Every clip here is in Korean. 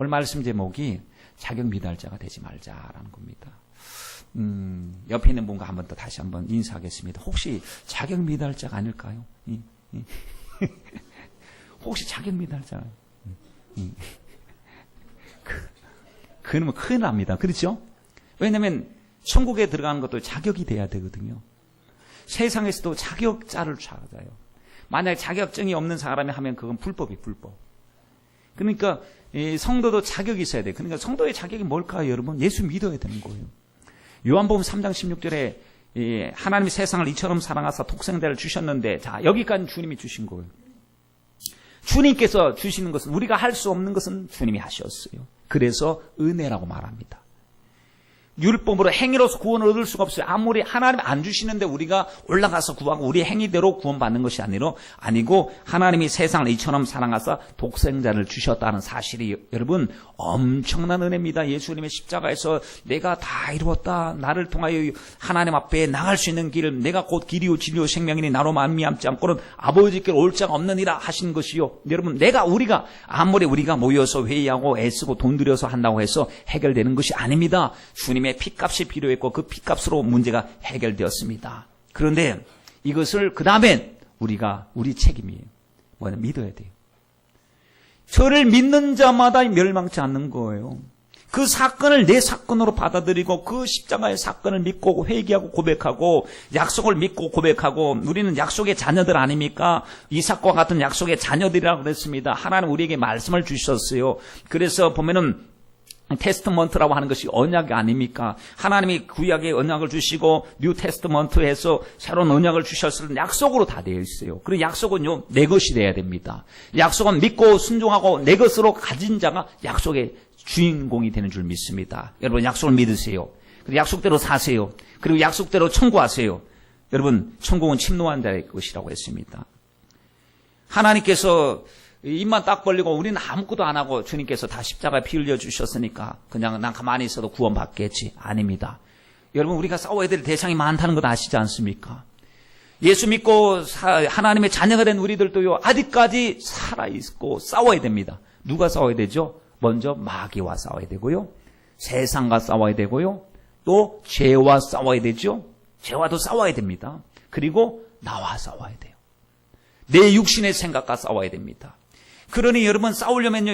오늘 말씀 제목이 자격 미달자가 되지 말자라는 겁니다. 옆에 있는 분과 한번 더 다시 한번 인사하겠습니다. 혹시 자격 미달자가 아닐까요? 혹시 자격 미달자? 그러면 큰일 납니다. 그렇죠? 왜냐하면 천국에 들어가는 것도 자격이 돼야 되거든요. 세상에서도 자격자를 찾아요. 만약에 자격증이 없는 사람이 하면 그건 불법. 그러니까 성도도 자격이 있어야 돼요. 그러니까 성도의 자격이 뭘까요, 여러분? 예수 믿어야 되는 거예요. 요한복음 3장 16절에 하나님이 세상을 이처럼 사랑하사 독생자를 주셨는데, 자, 여기까지 주님이 주신 거예요. 주님께서 주시는 것은, 우리가 할 수 없는 것은 주님이 하셨어요. 그래서 은혜라고 말합니다. 율법으로 행위로서 구원을 얻을 수가 없어요. 아무리 하나님이 안 주시는데 우리가 올라가서 구하고 우리 행위대로 구원받는 것이 아니고 하나님이 세상을 이처럼 사랑하사 독생자를 주셨다는 사실이 여러분 엄청난 은혜입니다. 예수님의 십자가에서 내가 다 이루었다. 나를 통하여 하나님 앞에 나갈 수 있는 길, 내가 곧 길이요 진리요 생명이니 나로 말미암지 않고는 아버지께 올 자가 없느니라 하신 것이요. 여러분 우리가 아무리 우리가 모여서 회의하고 애쓰고 돈 들여서 한다고 해서 해결되는 것이 아닙니다. 주님의 피값이 필요했고 그 피값으로 문제가 해결되었습니다. 그런데 이것을 그 다음엔 우리 책임이에요. 뭐냐, 믿어야 돼요. 저를 믿는 자마다 멸망치 않는 거예요. 그 사건을 내 사건으로 받아들이고 그 십자가의 사건을 믿고 회개하고 고백하고 약속을 믿고 고백하고, 우리는 약속의 자녀들 아닙니까? 이삭과 같은 약속의 자녀들이라고 그랬습니다. 하나님 우리에게 말씀을 주셨어요. 그래서 보면은 테스트먼트라고 하는 것이 언약이 아닙니까? 하나님이 구약의 언약을 주시고 뉴 테스트먼트에서 새로운 언약을 주셨을 때 약속으로 다 되어 있어요. 그리고 약속은요, 내 것이 돼야 됩니다. 약속은 믿고 순종하고 내 것으로 가진 자가 약속의 주인공이 되는 줄 믿습니다. 여러분 약속을 믿으세요. 그리고 약속대로 사세요. 그리고 약속대로 청구하세요. 여러분 천국은 침노한 자의 것이라고 했습니다. 하나님께서 입만 딱 벌리고 우리는 아무것도 안 하고 주님께서 다 십자가에 피 흘려 주셨으니까 그냥 난 가만히 있어도 구원받겠지. 아닙니다. 여러분 우리가 싸워야 될 대상이 많다는 것 아시지 않습니까? 예수 믿고 하나님의 자녀가 된 우리들도요, 아직까지 살아있고 싸워야 됩니다. 누가 싸워야 되죠? 먼저 마귀와 싸워야 되고요, 세상과 싸워야 되고요, 또 죄와 싸워야 되죠. 죄와도 싸워야 됩니다. 그리고 나와 싸워야 돼요. 내 육신의 생각과 싸워야 됩니다. 그러니 여러분 싸우려면요,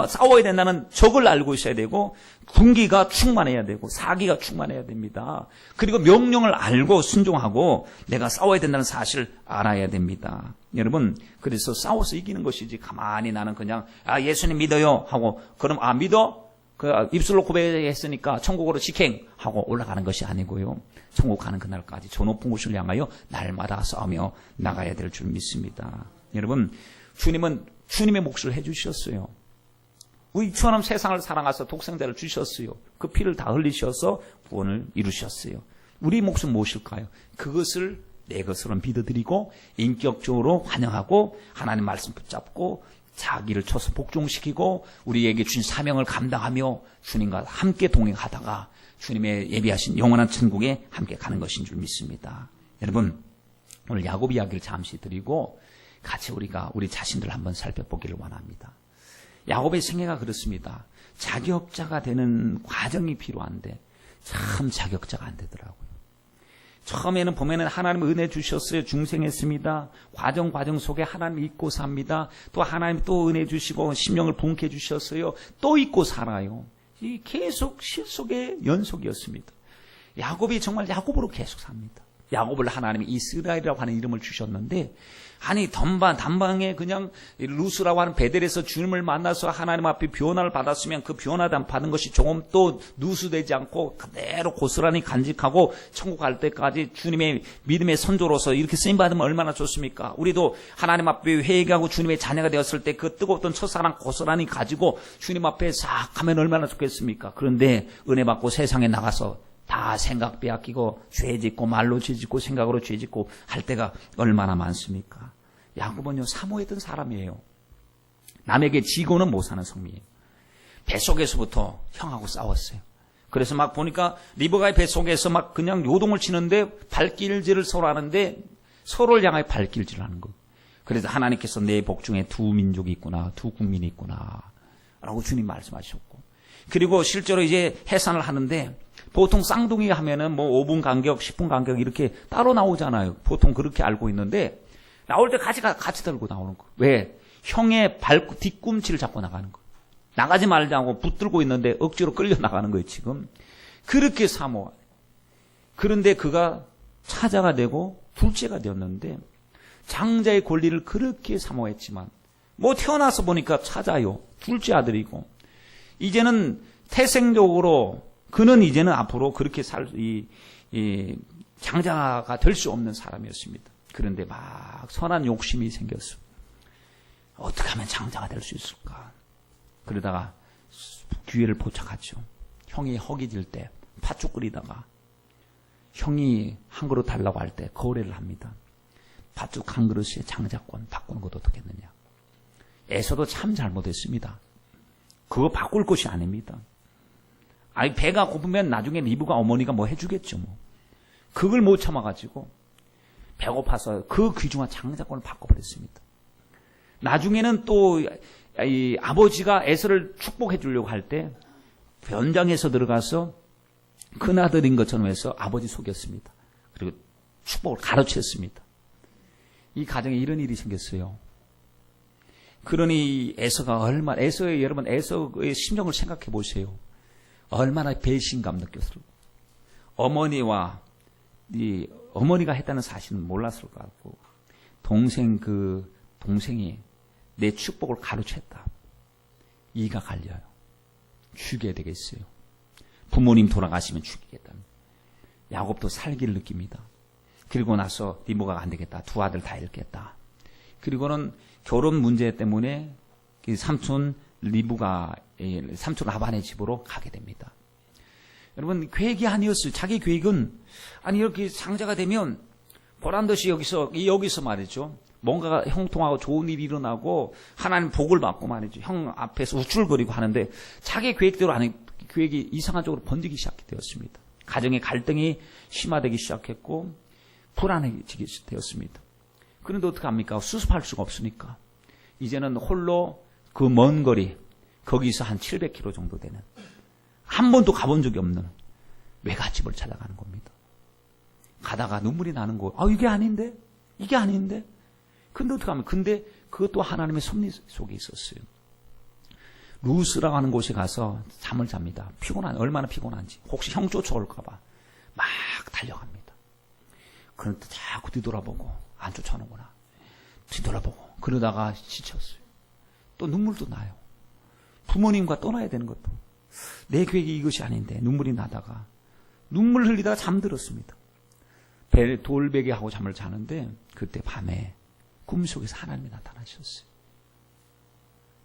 싸워야 된다는 적을 알고 있어야 되고, 군기가 충만해야 되고, 사기가 충만해야 됩니다. 그리고 명령을 알고 순종하고 내가 싸워야 된다는 사실을 알아야 됩니다. 여러분, 그래서 싸워서 이기는 것이지, 가만히 나는 그냥 예수님 믿어요 하고, 그럼 믿어? 입술로 고백했으니까 천국으로 직행하고 올라가는 것이 아니고요, 천국 가는 그날까지 저 높은 곳을 향하여 날마다 싸우며 나가야 될 줄 믿습니다. 여러분, 주님은 주님의 몫을 해주셨어요. 우리처럼 세상을 사랑하셔서 독생자를 주셨어요. 그 피를 다 흘리셔서 구원을 이루셨어요. 우리 몫은 무엇일까요? 그것을 내 것으로 믿어드리고 인격적으로 환영하고 하나님 말씀 붙잡고 자기를 쳐서 복종시키고 우리에게 주신 사명을 감당하며 주님과 함께 동행하다가 주님의 예비하신 영원한 천국에 함께 가는 것인 줄 믿습니다. 여러분, 오늘 야곱 이야기를 잠시 드리고 같이 우리가 우리 자신들 한번 살펴보기를 원합니다. 야곱의 생애가 그렇습니다. 자격자가 되는 과정이 필요한데 참 자격자가 안 되더라고요. 처음에는 보면은 하나님 은혜 주셨어요. 중생했습니다. 과정 속에 하나님 잊고 삽니다. 또 하나님 또 은혜 주시고 심령을 분케해 주셨어요. 또 잊고 살아요. 이 계속 실속의 연속이었습니다. 야곱이 정말 야곱으로 계속 삽니다. 야곱을 하나님이 이스라엘이라고 하는 이름을 주셨는데, 아니 단방에 그냥 루스라고 하는 베델에서 주님을 만나서 하나님 앞에 변화를 받았으면 그 변화 받은 것이 조금 또 누수되지 않고 그대로 고스란히 간직하고 천국 갈 때까지 주님의 믿음의 선조로서 이렇게 쓰임받으면 얼마나 좋습니까? 우리도 하나님 앞에 회개하고 주님의 자녀가 되었을 때 그 뜨거웠던 첫사랑 고스란히 가지고 주님 앞에 싹 하면 얼마나 좋겠습니까? 그런데 은혜 받고 세상에 나가서 다 생각 빼앗기고 죄 짓고 말로 죄 짓고 생각으로 죄 짓고 할 때가 얼마나 많습니까? 야곱은요, 사모했던 사람이에요. 남에게 지고는 못 사는 성미예요. 뱃속에서부터 형하고 싸웠어요. 그래서 막 보니까 리브가의 뱃속에서 막 그냥 요동을 치는데 발길질을 서로 하는데 서로를 향하여 발길질을 하는 거. 그래서 하나님께서 내 복 중에 두 민족이 있구나, 두 국민이 있구나. 라고 주님 말씀하셨고, 그리고 실제로 이제 해산을 하는데 보통 쌍둥이 하면은 뭐 5분 간격, 10분 간격 이렇게 따로 나오잖아요. 보통 그렇게 알고 있는데 나올 때 같이 들고 나오는 거. 왜? 형의 뒤꿈치를 잡고 나가는 거. 나가지 말자고 붙들고 있는데 억지로 끌려 나가는 거예요, 지금. 그렇게 사모해요. 그런데 그가 차자가 되고 둘째가 되었는데 장자의 권리를 그렇게 사모했지만 뭐 태어나서 보니까 차자요. 둘째 아들이고 이제는 태생적으로 그는 이제는 앞으로 그렇게 장자가 될 수 없는 사람이었습니다. 그런데 막 선한 욕심이 생겼어. 어떻게 하면 장자가 될 수 있을까? 그러다가 기회를 포착하죠. 형이 허기질 때 팥죽 끓이다가 형이 한 그릇 달라고 할 때 거래를 합니다. 팥죽 한 그릇에 장자권 바꾸는 것도 어떻겠느냐. 에서도 참 잘못했습니다. 그거 바꿀 것이 아닙니다. 아니 배가 고프면 나중에 리브가 어머니가 뭐 해주겠죠. 뭐. 그걸 못 참아가지고 배고파서 그 귀중한 장자권을 바꿔버렸습니다. 나중에는 또 이 아버지가 에서를 축복해 주려고 할 때 변장해서 들어가서 큰아들인 것처럼 해서 아버지 속였습니다. 그리고 축복을 가로챘습니다. 이 가정에 이런 일이 생겼어요. 그러니 여러분 에서의 심정을 생각해 보세요. 얼마나 배신감 느꼈을까. 어머니가 했다는 사실은 몰랐을 것 같고 동생이 내 축복을 가로챘다. 이가 갈려요. 죽여야 되겠어요. 부모님 돌아가시면 죽이겠다. 야곱도 살기를 느낍니다. 그리고 나서 리브가가 안 되겠다. 두 아들 다 잃겠다. 그리고는 결혼 문제 때문에 삼촌 라반의 집으로 가게 됩니다. 여러분 계획이 아니었어요. 자기 계획은 아니 이렇게 장자가 되면 보란듯이 여기서 말이죠. 뭔가가 형통하고 좋은 일이 일어나고 하나님 복을 받고 말이죠. 형 앞에서 우쭐거리고 하는데 자기 계획대로 하는 계획이 이상한 쪽으로 번지기 시작되었습니다. 가정의 갈등이 심화되기 시작했고 불안해지게 되었습니다. 그런데 어떡합니까? 수습할 수가 없으니까 이제는 홀로 그 먼 거리 거기서 한 700km 정도 되는 한 번도 가본 적이 없는 외갓집을 찾아가는 겁니다. 가다가 눈물이 나는 거예요. 이게 아닌데? 근데 어떡하면? 근데 그것도 하나님의 섭리 속에 있었어요. 루스라고 하는 곳에 가서 잠을 잡니다. 얼마나 피곤한지. 혹시 형 쫓아올까봐 막 달려갑니다. 그런데 자꾸 뒤돌아보고 안 쫓아오는구나. 뒤돌아보고 그러다가 지쳤어요. 또 눈물도 나요. 부모님과 떠나야 되는 것도 내 계획이 이것이 아닌데 눈물이 나다가 눈물 흘리다가 잠들었습니다. 돌베개하고 잠을 자는데 그때 밤에 꿈속에서 하나님이 나타나셨어요.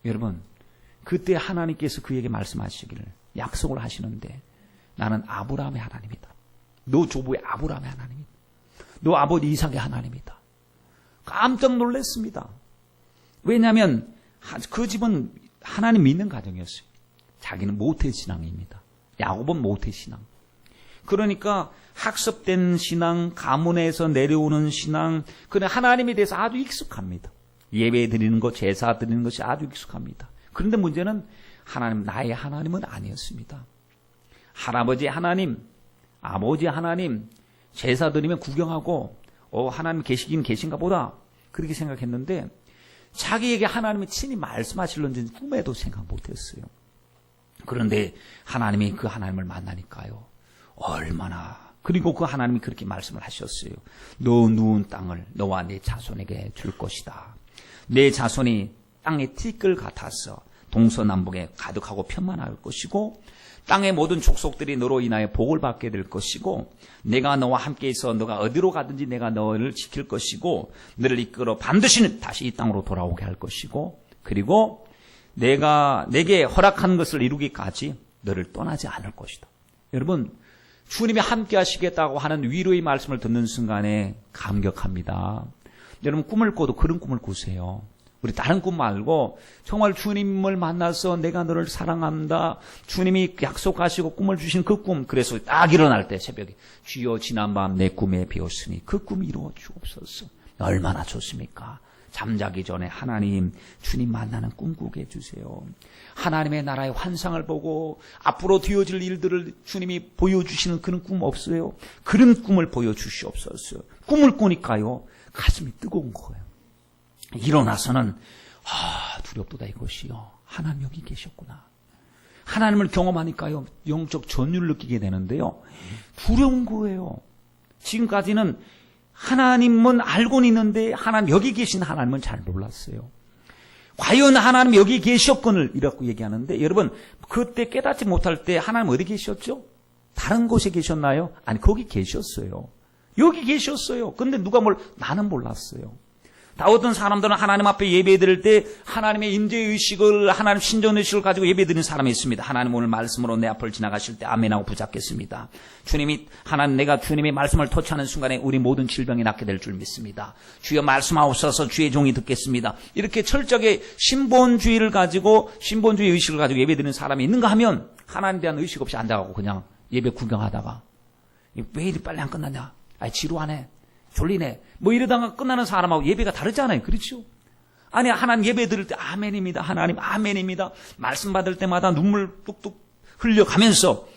여러분 그때 하나님께서 그에게 말씀하시기를 약속을 하시는데 나는 아브라함의 하나님이다. 너 조부의 아브라함의 하나님이다. 너 아버지 이삭의 하나님이다. 깜짝 놀랐습니다. 왜냐하면 그 집은 하나님 믿는 가정이었어요. 자기는 모태신앙입니다. 야곱은 모태신앙. 그러니까 학습된 신앙, 가문에서 내려오는 신앙, 그런 하나님에 대해서 아주 익숙합니다. 예배 드리는 것, 제사 드리는 것이 아주 익숙합니다. 그런데 문제는 나의 하나님은 아니었습니다. 할아버지 하나님, 아버지 하나님, 제사 드리면 구경하고 하나님 계신가 보다 그렇게 생각했는데 자기에게 하나님이 친히 말씀하실런지 꿈에도 생각 못했어요. 그런데 하나님이 그 하나님을 만나니까요. 그리고 그 하나님이 그렇게 말씀을 하셨어요. 너 누운 땅을 너와 내 자손에게 줄 것이다. 내 자손이 땅의 티끌 같아서 동서남북에 가득하고 편만할 것이고 땅의 모든 족속들이 너로 인하여 복을 받게 될 것이고 내가 너와 함께 있어 너가 어디로 가든지 내가 너를 지킬 것이고 너를 이끌어 반드시 다시 이 땅으로 돌아오게 할 것이고 그리고 내가 내게 허락한 것을 이루기까지 너를 떠나지 않을 것이다. 여러분 주님이 함께 하시겠다고 하는 위로의 말씀을 듣는 순간에 감격합니다. 여러분 꿈을 꿔도 그런 꿈을 꾸세요. 우리 다른 꿈 말고 정말 주님을 만나서 내가 너를 사랑한다. 주님이 약속하시고 꿈을 주신 그 꿈. 그래서 딱 일어날 때 새벽에 주여 지난밤 내 꿈에 비었으니 그 꿈이 이루어 주옵소서. 얼마나 좋습니까? 잠자기 전에 하나님, 주님 만나는 꿈 꾸게 해주세요. 하나님의 나라의 환상을 보고 앞으로 되어질 일들을 주님이 보여주시는 그런 꿈 없어요? 그런 꿈을 보여주시옵소서. 꿈을 꾸니까요, 가슴이 뜨거운 거예요. 일어나서는 두렵도다 이것이요, 하나님 여기 계셨구나. 하나님을 경험하니까요, 영적 전율을 느끼게 되는데요, 두려운 거예요. 지금까지는 하나님은 알고는 있는데 하나님 여기 계신 하나님은 잘 몰랐어요. 과연 하나님 여기 계셨건을 이라고 얘기하는데, 여러분 그때 깨닫지 못할 때 하나님 어디 계셨죠? 다른 곳에 계셨나요? 아니, 거기 계셨어요. 여기 계셨어요. 근데 누가 나는 몰랐어요. 다 어떤 사람들은 하나님 앞에 예배 드릴 때 하나님의 임재의식을, 하나님 신전의식을 가지고 예배 드리는 사람이 있습니다. 하나님 오늘 말씀으로 내 앞을 지나가실 때 아멘하고 붙잡겠습니다. 내가 주님의 말씀을 터치하는 순간에 우리 모든 질병이 낫게 될 줄 믿습니다. 주여 말씀하옵소서, 주의 종이 듣겠습니다. 이렇게 철저하게 신본주의 의식을 가지고 예배 드리는 사람이 있는가 하면, 하나님에 대한 의식 없이 앉아가고 그냥 예배 구경하다가 왜 이리 빨리 안 끝나냐, 지루하네, 졸리네, 이러다가 끝나는 사람하고 예배가 다르잖아요. 그렇죠? 아니, 하나님 예배 드릴 때 아멘입니다, 하나님 아멘입니다, 말씀 받을 때마다 눈물 뚝뚝 흘려가면서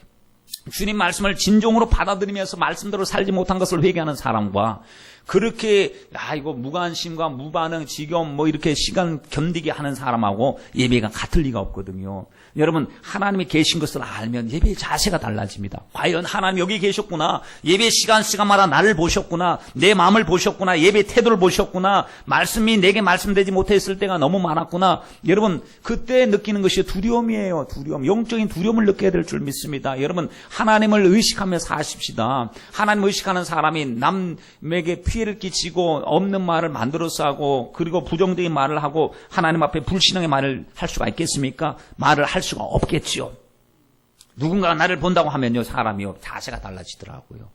주님 말씀을 진정으로 받아들이면서 말씀대로 살지 못한 것을 회개하는 사람과, 그렇게 이거 무관심과 무반응, 지겸 이렇게 시간 견디게 하는 사람하고 예배가 같을 리가 없거든요. 여러분, 하나님이 계신 것을 알면 예배의 자세가 달라집니다. 과연 하나님 여기 계셨구나, 예배 시간마다 나를 보셨구나, 내 마음을 보셨구나, 예배 태도를 보셨구나, 말씀이 내게 말씀되지 못했을 때가 너무 많았구나. 여러분, 그때 느끼는 것이 두려움이에요. 두려움, 영적인 두려움을 느껴야 될 줄 믿습니다. 여러분, 하나님을 의식하며 사십시다. 하나님을 의식하는 사람이 남에게 피해를 끼치고 없는 말을 만들어서 하고, 그리고 부정적인 말을 하고 하나님 앞에 불신앙의 말을 할 수가 있겠습니까? 말을 할 수가 없겠지요. 누군가 나를 본다고 하면요, 사람이요, 자세가 달라지더라고요.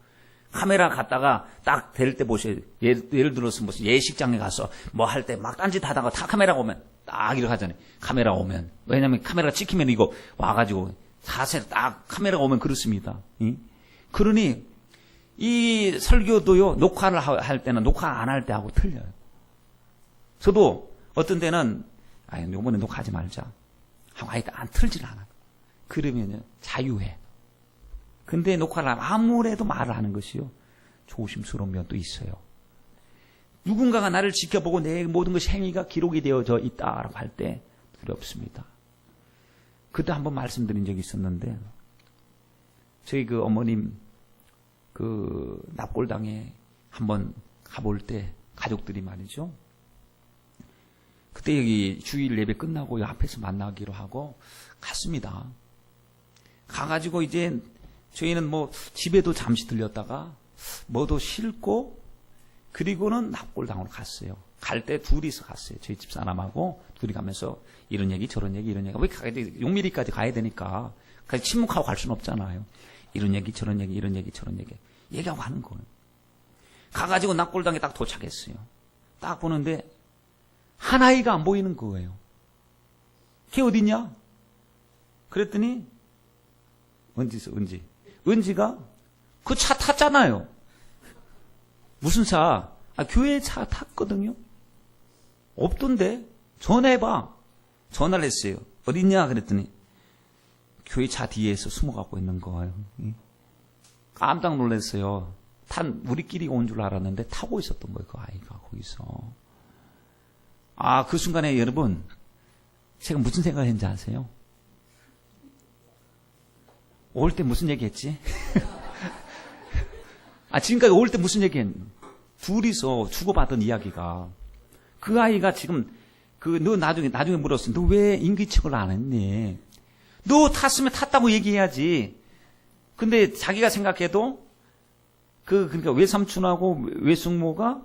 카메라 갖다가 딱 댈 때 보세요. 예를 들어서 무슨 예식장에 가서 할 때 막 딴짓 하다가 다 카메라가 오면 딱 이렇게 하잖아요. 카메라 오면. 왜냐면 카메라 찍히면 이거 와가지고 자세 딱 카메라가 오면 그렇습니다. 그러니 이 설교도요, 녹화를 할 때는 녹화 안 할 때하고 틀려요. 저도 어떤 때는 이번에 녹화하지 말자 하고 안 틀질 않아. 그러면요, 자유해. 근데 녹화를 하면 아무래도 말을 하는 것이요, 조심스러운 면도 있어요. 누군가가 나를 지켜보고 내 모든 것이 행위가 기록이 되어져 있다라고 할 때 두렵습니다. 그때 한번 말씀드린 적이 있었는데, 저희 그 어머님 납골당에 한번 가볼 때 가족들이 말이죠, 그때 여기 주일 예배 끝나고 이 앞에서 만나기로 하고 갔습니다. 가가지고 이제 저희는 집에도 잠시 들렸다가 뭐도 싣고, 그리고는 납골당으로 갔어요. 갈 때 둘이서 갔어요. 저희 집사람하고 둘이 가면서 이런 얘기 저런 얘기 이런 얘기, 왜 가야 돼? 용미리까지 가야 되니까 그냥 침묵하고 갈 수는 없잖아요. 이런 얘기 저런 얘기 이런 얘기 저런 얘기 얘기하고 하는 거예요. 가가지고 납골당에 딱 도착했어요. 딱 보는데 한 아이가 안 보이는 거예요. 걔 어딨냐? 그랬더니 은지가 그 차 탔잖아요. 무슨 차? 교회 차 탔거든요. 없던데? 전화해봐. 전화를 했어요. 어딨냐? 그랬더니 교회 차 뒤에서 숨어갖고 있는 거예요. 깜짝 놀랐어요. 우리끼리 온 줄 알았는데 타고 있었던 거예요, 그 아이가 거기서. 그 순간에 여러분, 제가 무슨 생각을 했는지 아세요? 올 때 무슨 얘기 했지? 지금까지 올 때 무슨 얘기 했니? 둘이서 주고받은 이야기가, 그 아이가 지금 너 나중에 물었어. 너 왜 인기척을 안 했니? 너 탔으면 탔다고 얘기해야지. 근데 자기가 생각해도 그러니까 외삼촌하고 외숙모가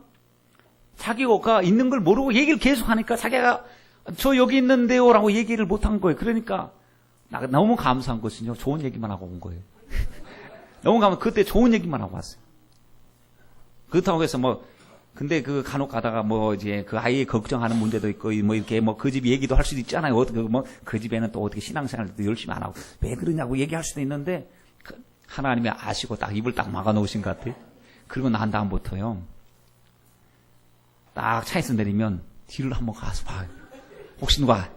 자기가 있는 걸 모르고 얘기를 계속 하니까 자기가 저 여기 있는데요 라고 얘기를 못한 거예요. 그러니까 너무 감사한 것은요, 좋은 얘기만 하고 온 거예요. 너무 그때 좋은 얘기만 하고 왔어요. 그렇다고 해서 근데 간혹 가다가 이제 그 아이의 걱정하는 문제도 있고, 이렇게 그 집 얘기도 할 수도 있잖아요. 그 집에는 또 어떻게 신앙생활도 열심히 안 하고 왜 그러냐고 얘기할 수도 있는데, 하나님이 아시고 딱 입을 딱 막아 놓으신 것 같아요. 그리고 난 다음부터요, 딱 차에서 내리면 뒤를 한번 가서 봐. 혹시 누가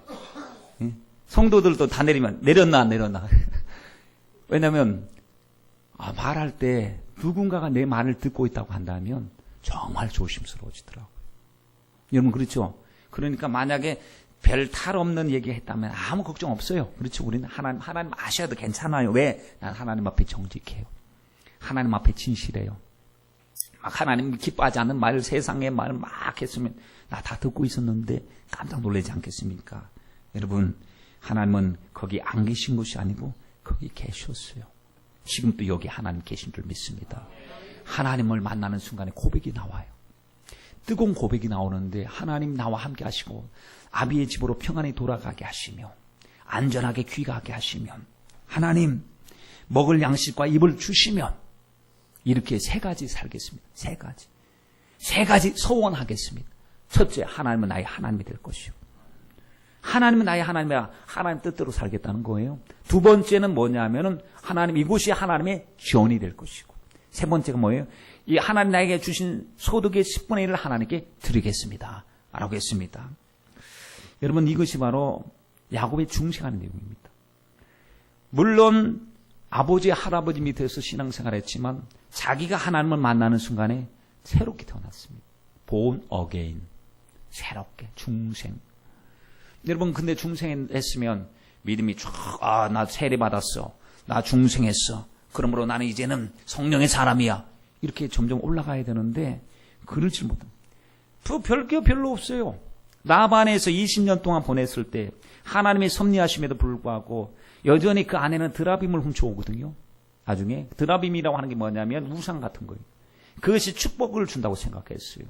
성도들도 다 내렸나 안 내렸나. 왜냐하면 말할 때 누군가가 내 말을 듣고 있다고 한다면 정말 조심스러워지더라고요. 여러분 그렇죠? 그러니까 만약에 별 탈 없는 얘기 했다면 아무 걱정 없어요. 그렇죠? 우리는 하나님 아셔도 괜찮아요. 왜? 난 하나님 앞에 정직해요. 하나님 앞에 진실해요. 막 하나님 기뻐하지 않는 말, 세상의 말을 막 했으면 나 다 듣고 있었는데 깜짝 놀라지 않겠습니까? 여러분, 하나님은 거기 안 계신 것이 아니고 거기 계셨어요. 지금도 여기 하나님 계신 줄 믿습니다. 하나님을 만나는 순간에 고백이 나와요. 뜨거운 고백이 나오는데 하나님 나와 함께 하시고 아비의 집으로 평안히 돌아가게 하시며 안전하게 귀가하게 하시면 하나님 먹을 양식과 입을 주시면 이렇게 세 가지 살겠습니다. 세 가지 소원하겠습니다. 첫째, 하나님은 나의 하나님이 될 것이요. 하나님은 나의 하나님이라 하나님 뜻대로 살겠다는 거예요. 두 번째는 뭐냐면은 하나님 이곳이 하나님의 전이 될 것이고 세 번째가 뭐예요? 이 하나님 나에게 주신 소득의 10분의 1을 하나님께 드리겠습니다. 라고 했습니다. 여러분 이것이 바로 야곱의 중생하는 내용입니다. 물론 아버지 할아버지 밑에서 신앙생활을 했지만 자기가 하나님을 만나는 순간에 새롭게 태어났습니다. born again. 새롭게 중생. 여러분 근데 중생했으면 믿음이 나 세례받았어. 나 중생했어. 그러므로 나는 이제는 성령의 사람이야. 이렇게 점점 올라가야 되는데 그러지 못합니다. 별게 별로 없어요. 라반에서 20년 동안 보냈을 때 하나님의 섭리하심에도 불구하고 여전히 그 안에는 드라빔을 훔쳐오거든요. 나중에 드라빔이라고 하는 게 뭐냐면 우상 같은 거예요. 그것이 축복을 준다고 생각했어요.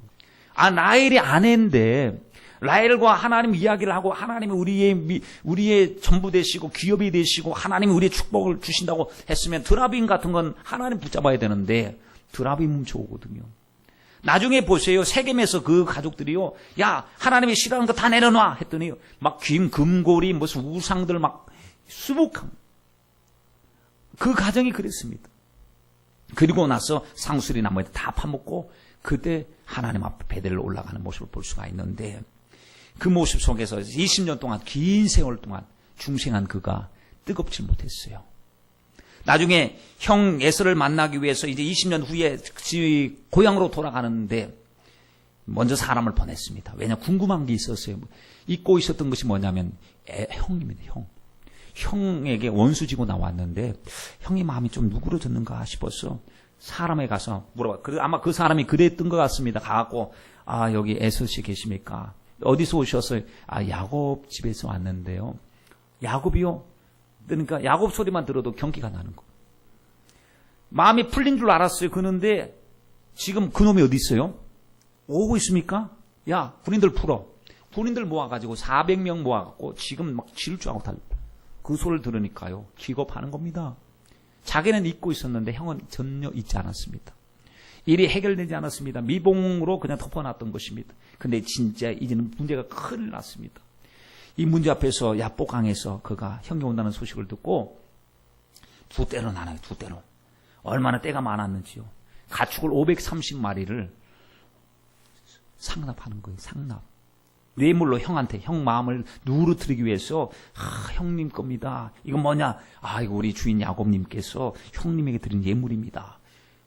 라헬이 아내인데 라헬과 하나님 이야기를 하고 하나님이 우리의 전부 되시고 기업이 되시고 하나님이 우리의 축복을 주신다고 했으면 드라빔 같은 건 하나님 붙잡아야 되는데 드라빔 훔쳐오거든요. 나중에 보세요. 세겜에서 그 가족들이요. 야, 하나님이 싫어하는 거 다 내려놔. 했더니 막 금고리 무슨 우상들 막 수북한. 그 가정이 그랬습니다. 그리고 나서 상수리 나무에 다 파먹고 그때 하나님 앞에 베델로 올라가는 모습을 볼 수가 있는데 그 모습 속에서 20년 동안 긴 세월 동안 중생한 그가 뜨겁지 못했어요. 나중에 형 에서를 만나기 위해서 이제 20년 후에 고향으로 돌아가는데 먼저 사람을 보냈습니다. 왜냐 궁금한 게 있었어요. 잊고 있었던 것이 뭐냐면 형입니다. 형에게 원수 지고 나왔는데 형이 마음이 좀 누그러졌는가 싶어서 사람에 가서 물어봐. 아마 그 사람이 그랬던 것 같습니다. 가갖고 여기 에서 씨 계십니까? 어디서 오셨어요? 야곱 집에서 왔는데요. 야곱이요? 그러니까 야곱 소리만 들어도 경기가 나는 거. 마음이 풀린 줄 알았어요. 그런데 지금 그놈이 어디 있어요? 오고 있습니까? 야, 군인들 풀어. 군인들 모아가지고 400명 모아갖고 지금 막 질주하고 달려. 그 소리를 들으니까요. 기겁하는 겁니다. 자기는 잊고 있었는데 형은 전혀 잊지 않았습니다. 일이 해결되지 않았습니다. 미봉으로 그냥 덮어놨던 것입니다. 근데 진짜 이제는 문제가 큰일 났습니다. 이 문제 앞에서 야복강에서 그가 형이 온다는 소식을 듣고 두 떼로 나눠요. 두 떼로. 얼마나 떼가 많았는지요. 가축을 530마리를 상납하는 거예요. 상납. 뇌물로 형한테 형 마음을 누그러뜨리기 위해서 형님 겁니다. 이건 뭐냐? 이거 우리 주인 야곱님께서 형님에게 드린 예물입니다.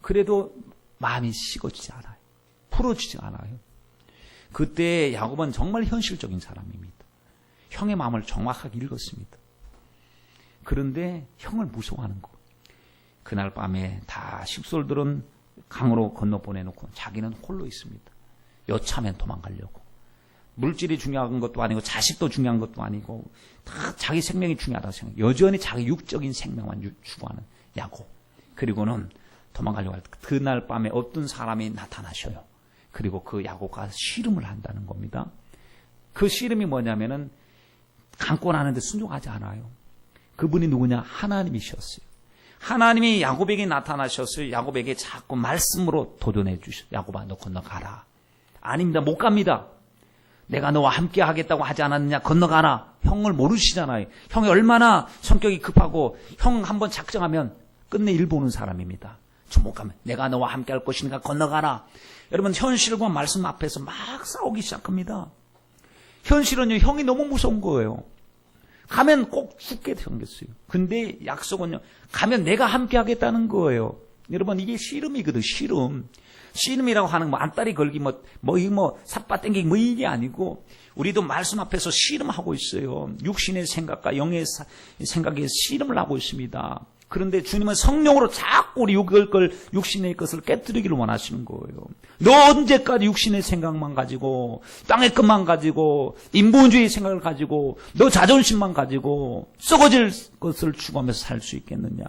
그래도 마음이 식어지지 않아요. 풀어지지 않아요. 그때 야곱은 정말 현실적인 사람입니다. 형의 마음을 정확하게 읽었습니다. 그런데 형을 무서워하는 거. 그날 밤에 다 식솔들은 강으로 건너 보내놓고 자기는 홀로 있습니다. 여차하면 도망가려고. 물질이 중요한 것도 아니고 자식도 중요한 것도 아니고 다 자기 생명이 중요하다고 생각해요. 여전히 자기 육적인 생명만 추구하는 야곱. 그리고는 도망가려고 할 때 그날 밤에 어떤 사람이 나타나셔요. 그리고 그 야곱과 씨름을 한다는 겁니다. 그 씨름이 뭐냐면은 감고 나는데 순종하지 않아요. 그분이 누구냐? 하나님이셨어요. 하나님이 야곱에게 나타나셨어요. 야곱에게 자꾸 말씀으로 도전해 주셨어요. 야곱아, 너 건너가라. 아닙니다. 못 갑니다. 내가 너와 함께 하겠다고 하지 않았느냐? 건너가라. 형을 모르시잖아요. 형이 얼마나 성격이 급하고 형 한번 작정하면 끝내 일 보는 사람입니다. 저 못 가면 내가 너와 함께 할 것이니까 건너가라. 여러분 현실과 말씀 앞에서 막 싸우기 시작합니다. 현실은요, 형이 너무 무서운 거예요. 가면 꼭 죽게 생겼어요. 근데 약속은요, 가면 내가 함께 하겠다는 거예요. 여러분, 이게 씨름이거든, 씨름. 씨름이라고 하는 거, 안다리 걸기, 삿바 땡기기, 이게 아니고, 우리도 말씀 앞에서 씨름하고 있어요. 육신의 생각과 영의 생각에 씨름을 하고 있습니다. 그런데 주님은 성령으로 자꾸 우리 육신의 것을 깨뜨리기를 원하시는 거예요. 너 언제까지 육신의 생각만 가지고, 땅의 것만 가지고, 인본주의 생각을 가지고, 너 자존심만 가지고, 썩어질 것을 추구하면서 살 수 있겠느냐.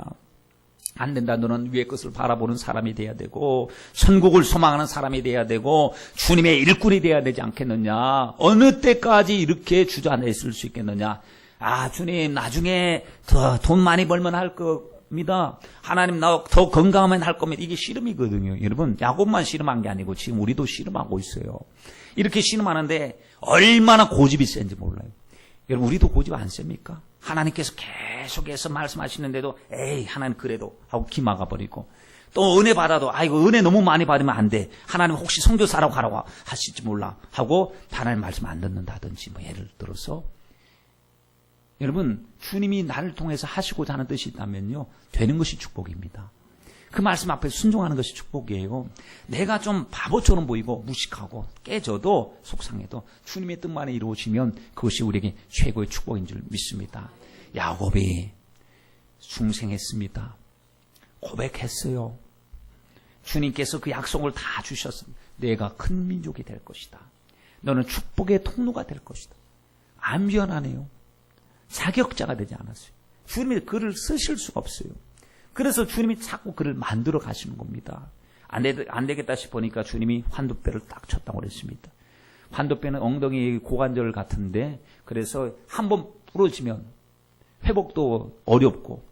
안 된다. 너는 위의 것을 바라보는 사람이 돼야 되고, 천국을 소망하는 사람이 돼야 되고, 주님의 일꾼이 돼야 되지 않겠느냐. 어느 때까지 이렇게 주저앉아 있을 수 있겠느냐. 아, 주님, 나중에 더 돈 많이 벌면 할 겁니다. 하나님, 나 더 건강하면 할 겁니다. 이게 씨름이거든요. 여러분, 야곱만 씨름한 게 아니고 지금 우리도 씨름하고 있어요. 이렇게 씨름하는데 얼마나 고집이 센지 몰라요. 여러분, 우리도 고집 안 셉니까? 하나님께서 계속해서 말씀하시는데도 에이, 하나님 그래도 하고 기막아버리고, 또 은혜 받아도 아이고 은혜 너무 많이 받으면 안 돼. 하나님 혹시 선교사라고 하라고 하실지 몰라 하고 하나님 말씀 안 듣는다든지, 예를 들어서 여러분, 주님이 나를 통해서 하시고자 하는 뜻이 있다면요, 되는 것이 축복입니다. 그 말씀 앞에 순종하는 것이 축복이에요. 내가 좀 바보처럼 보이고 무식하고 깨져도 속상해도 주님의 뜻만에 이루어지면 그것이 우리에게 최고의 축복인 줄 믿습니다. 야곱이 중생했습니다. 고백했어요. 주님께서 그 약속을 다 주셨습니다. 내가 큰 민족이 될 것이다. 너는 축복의 통로가 될 것이다. 안 변하네요. 자격자가 되지 않았어요. 주님이 글을 쓰실 수가 없어요. 그래서 주님이 자꾸 그를 만들어 가시는 겁니다. 안 되겠다 싶으니까 주님이 환도뼈를 딱 쳤다고 그랬습니다. 환도뼈는 엉덩이 고관절 같은데, 그래서 한번 부러지면 회복도 어렵고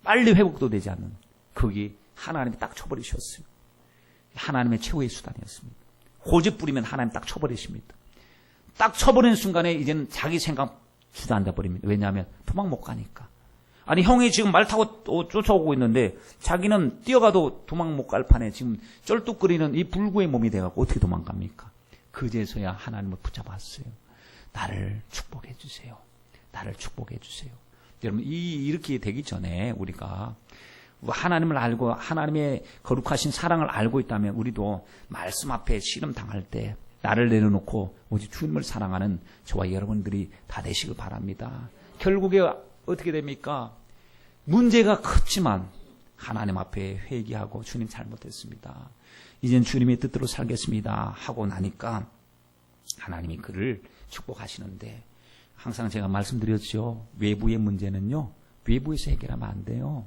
빨리 회복도 되지 않는, 거기 하나님이 딱 쳐버리셨어요. 하나님의 최후의 수단이었습니다. 고집 부리면 하나님 딱 쳐버리십니다. 딱 쳐버리는 순간에 이제는 자기 생각 주저앉아 버립니다. 왜냐하면 도망 못 가니까. 아니, 형이 지금 말 타고 쫓아오고 있는데 자기는 뛰어가도 도망 못 갈 판에 지금 쩔뚝거리는 이 불구의 몸이 돼갖고 어떻게 도망갑니까? 그제서야 하나님을 붙잡았어요. 나를 축복해 주세요. 나를 축복해 주세요. 여러분, 이렇게 되기 전에 우리가 하나님을 알고 하나님의 거룩하신 사랑을 알고 있다면 우리도 말씀 앞에 시름 당할 때 나를 내려놓고 오직 주님을 사랑하는 저와 여러분들이 다 되시길 바랍니다. 결국에 어떻게 됩니까? 문제가 컸지만 하나님 앞에 회개하고 주님 잘못했습니다. 이젠 주님의 뜻대로 살겠습니다 하고 나니까 하나님이 그를 축복하시는데, 항상 제가 말씀드렸죠. 외부의 문제는요, 외부에서 해결하면 안 돼요.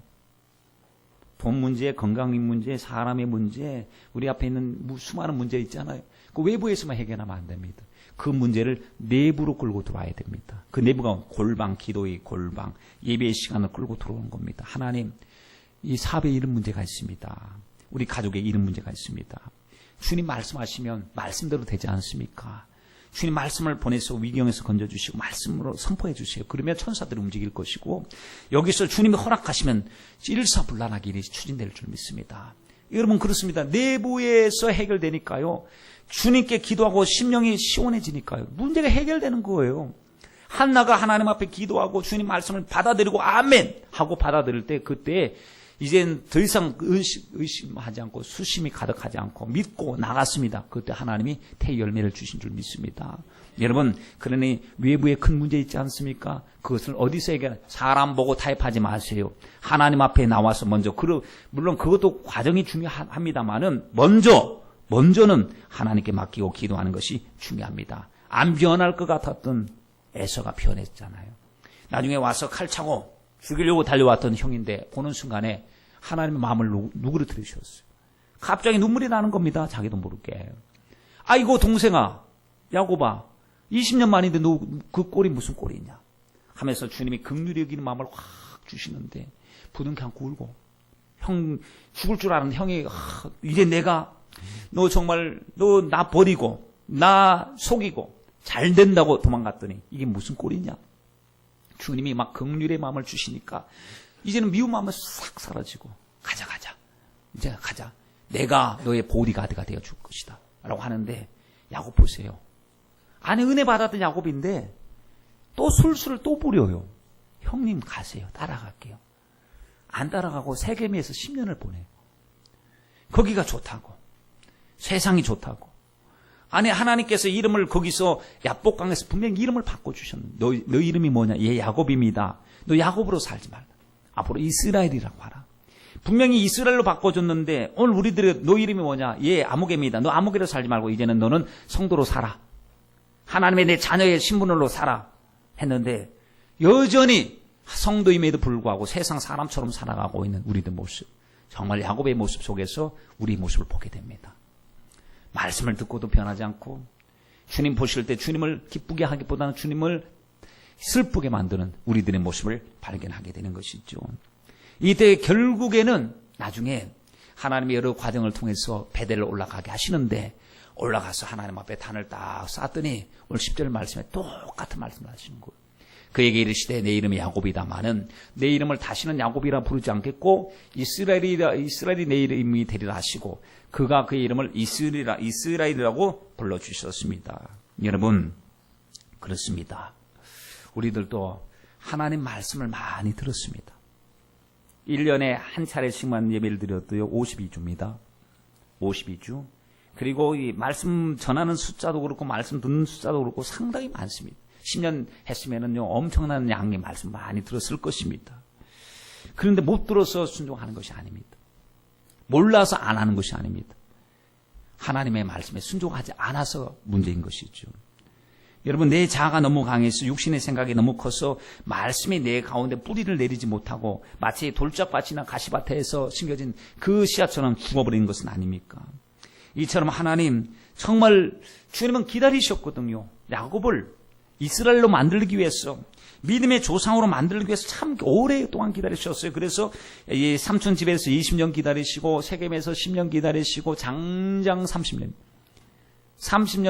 돈 문제, 건강 문제, 사람의 문제, 우리 앞에 있는 수많은 문제 있잖아요. 그 외부에서만 해결하면 안 됩니다. 그 문제를 내부로 끌고 들어와야 됩니다. 그 내부가 골방, 기도의 골방, 예배의 시간을 끌고 들어오는 겁니다. 하나님, 이 사업에 이런 문제가 있습니다. 우리 가족에 이런 문제가 있습니다. 주님 말씀하시면 말씀대로 되지 않습니까? 주님 말씀을 보내서 위경에서 건져주시고 말씀으로 선포해 주세요. 그러면 천사들이 움직일 것이고, 여기서 주님이 허락하시면 일사불란하게 일이 추진될 줄 믿습니다. 여러분, 그렇습니다. 내부에서 해결되니까요, 주님께 기도하고 심령이 시원해지니까요, 문제가 해결되는 거예요. 한나가 하나님 앞에 기도하고 주님 말씀을 받아들이고 아멘 하고 받아들일 때, 그때 이젠 더 이상 의심하지 않고 수심이 가득하지 않고 믿고 나갔습니다. 그때 하나님이 태 열매를 주신 줄 믿습니다. 여러분, 그러니 외부에 큰 문제 있지 않습니까? 그것을 어디서 해결? 사람 보고 타협하지 마세요. 하나님 앞에 나와서 먼저, 물론 그것도 과정이 중요합니다만은 먼저는 하나님께 맡기고 기도하는 것이 중요합니다. 안 변할 것 같았던 에서가 변했잖아요. 나중에 와서 칼 차고 죽이려고 달려왔던 형인데 보는 순간에 하나님의 마음을 누그러뜨리셨어요. 갑자기 눈물이 나는 겁니다. 자기도 모르게. 아이고 동생아, 야곱아, 20년 만인데 너 그 꼴이 무슨 꼴이냐 하면서 주님이 긍휼히 여기는 마음을 확 주시는데 부둥켜 안고 울고, 형 죽을 줄 아는 형이 이제 내가 너 정말 너 나 버리고 나 속이고 잘 된다고 도망갔더니 이게 무슨 꼴이냐. 주님이 막 긍휼의 마음을 주시니까 이제는 미운 마음은 싹 사라지고, 가자 이제 가자, 내가 너의 보디가드가 되어줄 것이다 라고 하는데, 야곱 보세요. 아니 은혜 받았던 야곱인데 또 술수를 또 부려요. 형님 가세요. 따라갈게요. 안 따라가고 세겜에서 10년을 보내요. 거기가 좋다고. 세상이 좋다고. 아니 하나님께서 이름을 거기서 야복강에서 분명히 이름을 바꿔주셨는데 너 이름이 뭐냐? 얘 야곱입니다. 너 야곱으로 살지 말라. 앞으로 이스라엘이라고 하라. 분명히 이스라엘로 바꿔줬는데 오늘 우리들의 너 이름이 뭐냐? 얘 아무개입니다. 너 아무개로 살지 말고 이제는 너는 성도로 살아. 하나님의 내 자녀의 신분으로 살아. 했는데 여전히 성도임에도 불구하고 세상 사람처럼 살아가고 있는 우리들 모습. 정말 야곱의 모습 속에서 우리 모습을 보게 됩니다. 말씀을 듣고도 변하지 않고 주님 보실 때 주님을 기쁘게 하기보다는 주님을 슬프게 만드는 우리들의 모습을 발견하게 되는 것이죠. 이때 결국에는 나중에 하나님의 여러 과정을 통해서 베델을 올라가게 하시는데 올라가서 하나님 앞에 단을 딱 쌓았더니 오늘 10절 말씀에 똑같은 말씀을 하시는 거예요. 그에게 이르시되 내 이름이 야곱이다마는 내 이름을 다시는 야곱이라 부르지 않겠고 이스라엘이 내 이름이 되리라 하시고 그가 그의 이름을 이스라엘이라고 불러주셨습니다. 여러분 그렇습니다. 우리들도 하나님 말씀을 많이 들었습니다. 1년에 한 차례씩만 예배를 드렸도요 52주입니다. 52주. 그리고 이 말씀 전하는 숫자도 그렇고 말씀 듣는 숫자도 그렇고 상당히 많습니다. 10년 했으면은요 엄청난 양의 말씀 많이 들었을 것입니다. 그런데 못 들어서 순종하는 것이 아닙니다. 몰라서 안 하는 것이 아닙니다. 하나님의 말씀에 순종하지 않아서 문제인 것이죠. 여러분 내 자아가 너무 강해서 육신의 생각이 너무 커서 말씀이 내 가운데 뿌리를 내리지 못하고 마치 돌짝밭이나 가시밭에서 심겨진 그 씨앗처럼 죽어버리는 것은 아닙니까? 이처럼 하나님 정말 주님은 기다리셨거든요. 야곱을 이스라엘로 만들기 위해서 믿음의 조상으로 만들기 위해서 참 오랫동안 기다리셨어요. 그래서 이 삼촌 집에서 20년 기다리시고 세겜에서 10년 기다리시고 장장 30년